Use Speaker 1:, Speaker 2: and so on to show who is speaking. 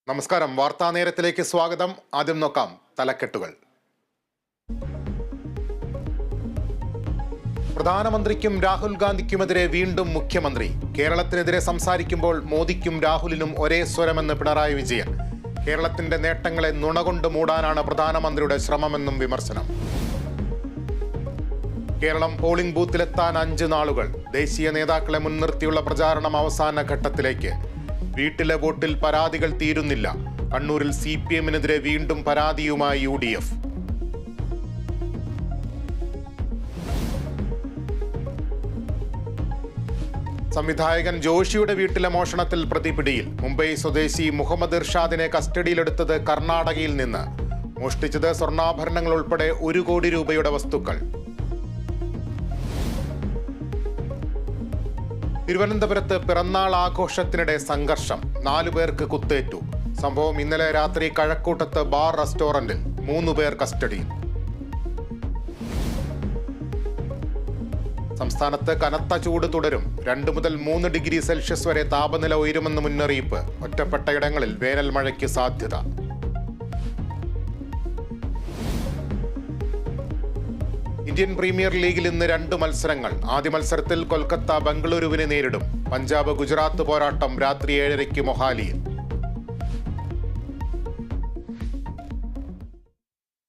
Speaker 1: നമസ്കാരം. വാർത്താ നേരത്തിലേക്ക് സ്വാഗതം. ആദ്യം നോക്കാം തലക്കെട്ടുകൾ. പ്രധാനമന്ത്രിക്കും രാഹുൽ ഗാന്ധിക്കുമെതിരെ വീണ്ടും മുഖ്യമന്ത്രി. കേരളത്തിനെതിരെ സംസാരിക്കുമ്പോൾ മോദിക്കും രാഹുലിനും ഒരേ സ്വരമെന്ന് പിണറായി വിജയൻ. കേരളത്തിന്റെ നേട്ടങ്ങളെ നുണകൊണ്ട് മൂടാനാണ് പ്രധാനമന്ത്രിയുടെ ശ്രമമെന്നും വിമർശനം. കേരളം പോളിംഗ് ബൂത്തിലെത്താൻ 5 നാളുകൾ. ദേശീയ നേതാക്കളെ മുൻനിർത്തിയുള്ള പ്രചാരണം അവസാന ഘട്ടത്തിലേക്ക്. വീട്ടിലെ വോട്ടിൽ പരാതികൾ തീരുന്നില്ല. കണ്ണൂരിൽ CPM-നെതിരെ വീണ്ടും പരാതിയുമായി UDF. സംവിധായകൻ ജോഷിയുടെ വീട്ടിലെ മോഷണത്തിൽ പ്രതി പിടിയിൽ. മുംബൈ സ്വദേശി മുഹമ്മദ് ഇർഷാദിനെ കസ്റ്റഡിയിലെടുത്തത് കർണാടകയിൽ നിന്ന്. മോഷ്ടിച്ചത് സ്വർണ്ണാഭരണങ്ങൾ ഉൾപ്പെടെ 1 കോടി രൂപയുടെ വസ്തുക്കൾ. തിരുവനന്തപുരത്ത് പിറന്നാൾ ആഘോഷത്തിനിടെ സംഘർഷം. 4 പേർക്ക് കുത്തേറ്റു. സംഭവം ഇന്നലെ രാത്രി കഴക്കൂട്ടത്ത് ബാർ റെസ്റ്റോറന്റിൽ. 3 പേർ കസ്റ്റഡിയിൽ. സംസ്ഥാനത്ത് കനത്ത ചൂട് തുടരും. 2 മുതൽ 3 ഡിഗ്രി സെൽഷ്യസ് വരെ താപനില ഉയരുമെന്ന് മുന്നറിയിപ്പ്. ഒറ്റപ്പെട്ട ഇടങ്ങളിൽ വേനൽ മഴയ്ക്ക് സാധ്യത. ഇന്ത്യൻ പ്രീമിയർ ലീഗിൽ ഇന്ന് 2 മത്സരങ്ങൾ. ആദ്യ മത്സരത്തിൽ കൊൽക്കത്ത ബംഗളൂരുവിനെ നേരിടും. പഞ്ചാബ് ഗുജറാത്ത് പോരാട്ടം രാത്രി 7:30 മൊഹാലിയിൽ.